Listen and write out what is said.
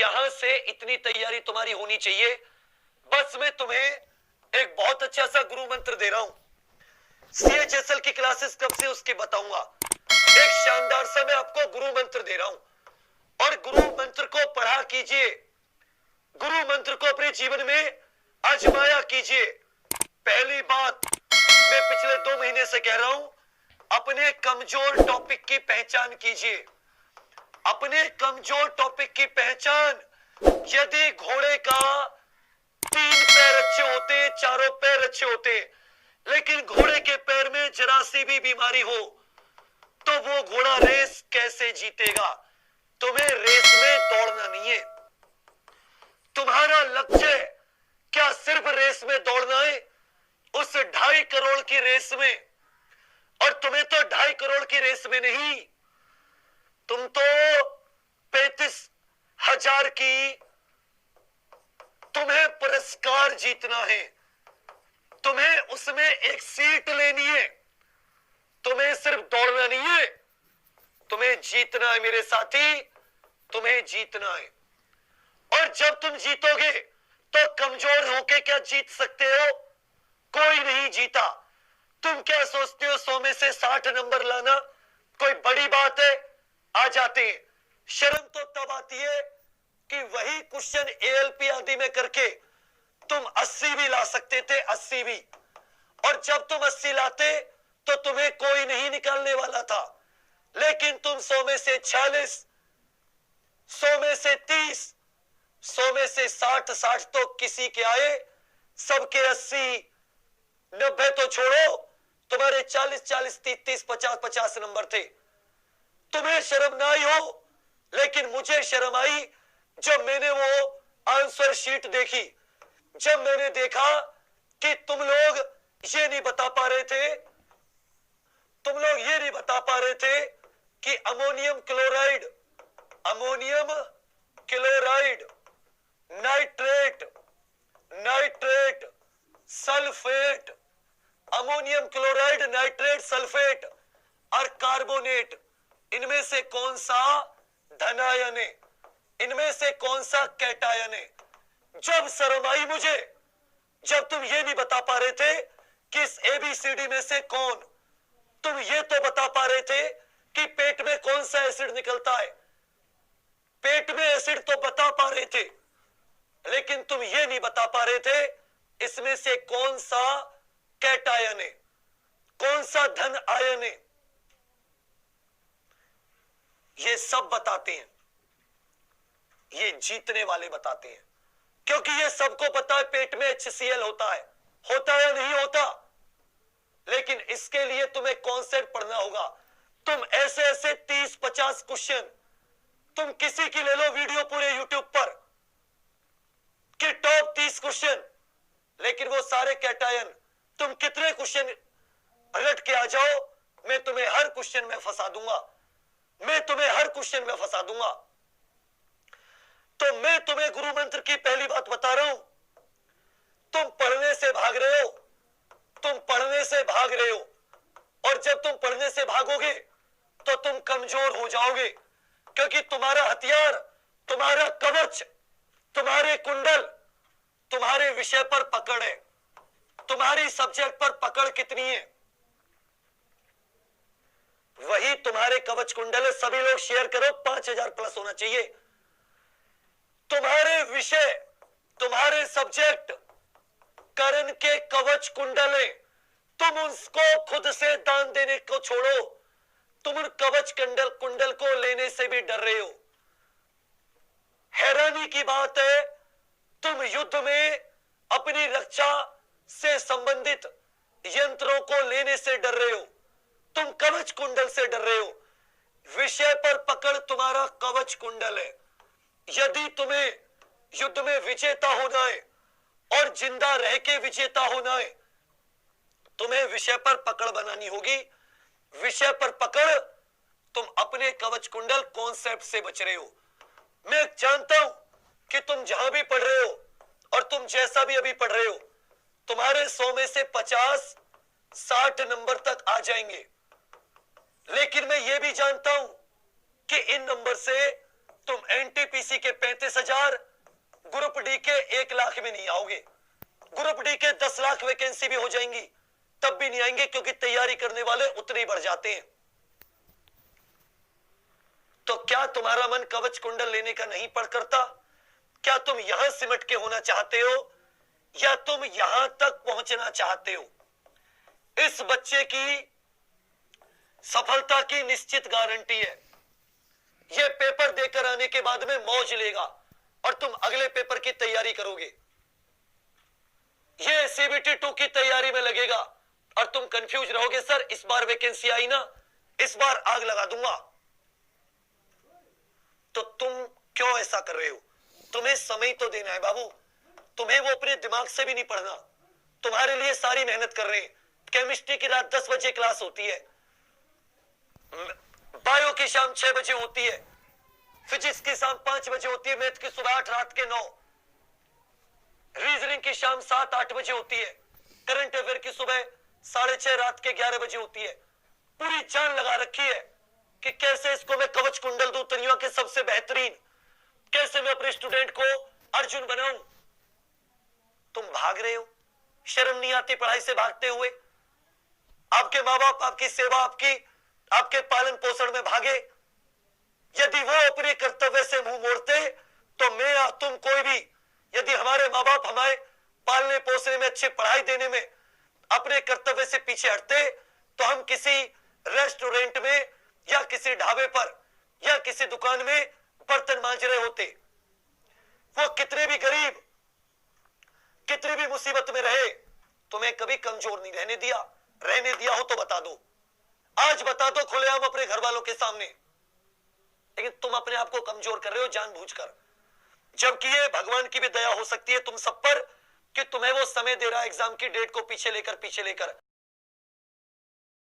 यहां से इतनी तैयारी तुम्हारी होनी चाहिए। बस मैं तुम्हें एक बहुत अच्छा सा गुरु मंत्र दे रहा हूं। CHSL की क्लासेस कब से उसके बताऊंगा। एक शानदार सा मैं आपको गुरु मंत्र दे रहा हूं और गुरु मंत्र को पढ़ा कीजिए। गुरु मंत्र को अपने जीवन में आजमाया कीजिए। पहली बात मैं पिछले 2 महीने से कह रहा हूं, अपने कमजोर टॉपिक की पहचान कीजिए। अपने कमजोर टॉपिक की पहचान। यदि घोड़े का 3 पैर अच्छे होते, चारों पैर अच्छे होते, लेकिन घोड़े के पैर में जरा सी भी बीमारी हो तो वो घोड़ा रेस कैसे जीतेगा। तुम्हें रेस में दौड़ना नहीं है। तुम्हारा लक्ष्य क्या सिर्फ रेस में दौड़ना है, उस 2.5 करोड़ की रेस में। और तुम्हें तो 2.5 करोड़ की रेस में नहीं, तुम तो 35,000 की तुम्हें पुरस्कार जीतना है। तुम्हें उसमें एक सीट लेनी है। तुम्हें सिर्फ दौड़ना नहीं है, तुम्हें जीतना है मेरे साथी, तुम्हें जीतना है। और जब तुम जीतोगे तो कमजोर होके क्या जीत सकते हो? कोई नहीं जीता। तुम क्या सोचते हो 100 में से 60 नंबर लाना कोई बड़ी बात है? आ जाते हैं। शर्म तो तब आती है कि वही क्वेश्चन ALP आदि में करके तुम 80 भी ला सकते थे, 80 भी। और जब तुम 80 लाते तो तुम्हें कोई नहीं निकालने वाला था। लेकिन तुम 100 में से 46, 100 में से 30, 100 में से 60, 60 तो किसी के आए, सबके 80, 90 तो छोड़ो, तुम्हारे 40, 40, 30, 30, 50, 50 नंबर थे। तुम्हें शर्म ना आई हो, लेकिन मुझे शर्म आई जब मैंने वो आंसर शीट देखी। जब मैंने देखा कि तुम लोग ये नहीं बता पा रहे थे, तुम लोग ये नहीं बता पा रहे थे कि ammonium chloride, nitrate, sulphate, ammonium chloride, nitrate, sulphate और कार्बोनेट, इनमें से कौन सा धनायन है, इनमें से कौन सा कैटायन है। जब शर्म आई मुझे, जब तुम ये नहीं बता पा रहे थे कि इस ABCD में से कौन, तुम ये तो बता पा रहे थे कि पेट में कौन सा एसिड निकलता है, पेट में एसिड तो बता पा रहे थे, लेकिन तुम ये नहीं बता पा रहे थे इसमें से कौन सा कैटायन है, कौन सा धन आयन है। ये सब बताते हैं, ये जीतने वाले बताते हैं, क्योंकि ये सबको पता है पेट में HCl होता है या नहीं होता। लेकिन इसके लिए तुम्हें कॉन्सेप्ट पढ़ना होगा। तुम ऐसे ऐसे 30-50 क्वेश्चन तुम किसी की ले लो वीडियो पूरे YouTube पर कि टॉप 30 क्वेश्चन, लेकिन वो सारे कैटायन, तुम कितने क्वेश्चन रट के आ जाओ, मैं तुम्हें हर क्वेश्चन में फंसा दूंगा, मैं तुम्हें हर क्वेश्चन में फंसा दूंगा। तो मैं तुम्हें गुरु मंत्र की पहली बात बता रहा हूं, तुम पढ़ने से भाग रहे हो, तुम पढ़ने से भाग रहे हो। और जब तुम पढ़ने से भागोगे तो तुम कमजोर हो जाओगे, क्योंकि तुम्हारा हथियार, तुम्हारा कवच, तुम्हारे कुंडल, तुम्हारे विषय पर पकड़ है। तुम्हारी सब्जेक्ट पर पकड़ कितनी है, वही तुम्हारे कवच कुंडल है। सभी लोग शेयर करो, 5,000 प्लस होना चाहिए। तुम्हारे विषय, तुम्हारे सब्जेक्ट करण के कवच कुंडल है। तुम उसको खुद से दान देने को छोड़ो, तुम उन कवच कुंडल को लेने से भी डर रहे हो। हैरानी की बात है, तुम युद्ध में अपनी रक्षा से संबंधित यंत्रों को लेने से डर रहे हो, तुम कवच कुंडल से डर रहे हो। विषय पर पकड़ तुम्हारा कवच कुंडल है। यदि तुम्हें युद्ध में विजेता होना है और जिंदा रह के विजेता होना है, तुम्हें विषय पर पकड़ बनानी होगी। विषय पर पकड़, तुम अपने कवच कुंडल कॉन्सेप्ट से बच रहे हो। मैं जानता हूं कि तुम जहां भी पढ़ रहे हो और तुम जैसा भी अभी पढ़ रहे हो, तुम्हारे 100 में से 50-60 नंबर तक आ जाएंगे। लेकिन मैं ये भी जानता हूं कि इन नंबर से तुम एनटीपीसी के 35,000, ग्रुप डी के 1 लाख में नहीं आओगे। ग्रुप डी के 10 लाख वैकेंसी भी हो जाएंगी, तब भी नहीं आएंगे, क्योंकि तैयारी करने वाले उतने ही बढ़ जाते हैं। तो क्या तुम्हारा मन कवच कुंडल लेने का नहीं पड़ करता? क्या तुम यहां सिमट के होना चाहते हो, या तुम यहां तक पहुंचना चाहते हो? इस बच्चे की सफलता की निश्चित गारंटी है। यह पेपर देकर आने के बाद में मौज लेगा और तुम अगले पेपर की तैयारी करोगे। यह सीबीटी 2 की तैयारी में लगेगा और तुम कंफ्यूज रहोगे, सर इस बार वैकेंसी आई ना, इस बार आग लगा दूंगा। तो तुम क्यों ऐसा कर रहे हो? तुम्हें समय तो देना है बाबू। तुम्हें वो अपने दिमाग से भी नहीं पढ़ना। तुम्हारे लिए सारी मेहनत कर रहे हैं। केमिस्ट्री की रात 10 बजे क्लास होती है, बायो की शाम 6 बजे होती है, फिजिक्स की शाम 5 बजे होती है, मैथ की सुबह 8 रात के 9, रीजनिंग की शाम 7-8 बजे होती है, करंट अफेयर की सुबह 6:30 रात के 11 बजे होती है। पूरी जान लगा रखी है कि कैसे इसको मैं कवच कुंडल दूं दुनिया के सबसे बेहतरीन, कैसे मैं अपने स्टूडेंट को अर्जुन बनाऊं। तुम भाग रहे हो, शर्म नहीं आती पढ़ाई से भागते हुए? आपके माँ बाप आपकी सेवा, आपके पालन पोषण में भागे। यदि वो अपने कर्तव्य से मुंह मोड़ते तो मैं या तुम कोई भी, यदि हमारे माँ बाप हमारे पालने पोषने में, अच्छी पढ़ाई देने में अपने कर्तव्य से पीछे हटते, तो हम किसी रेस्टोरेंट में या किसी ढाबे पर या किसी दुकान में बर्तन मांज रहे होते। वो कितने भी गरीब, कितनी भी मुसीबत में रहे, तुम्हें कभी कमजोर नहीं रहने दिया। रहने दिया हो तो बता दो, आज बता दो खुलेआम अपने घर वालों के सामने। लेकिन तुम अपने आप को कमजोर कर रहे हो जानबूझकर, जबकि ये भगवान की भी दया हो सकती है तुम सब पर कि तुम्हें वो समय दे रहा है एग्जाम की डेट को पीछे लेकर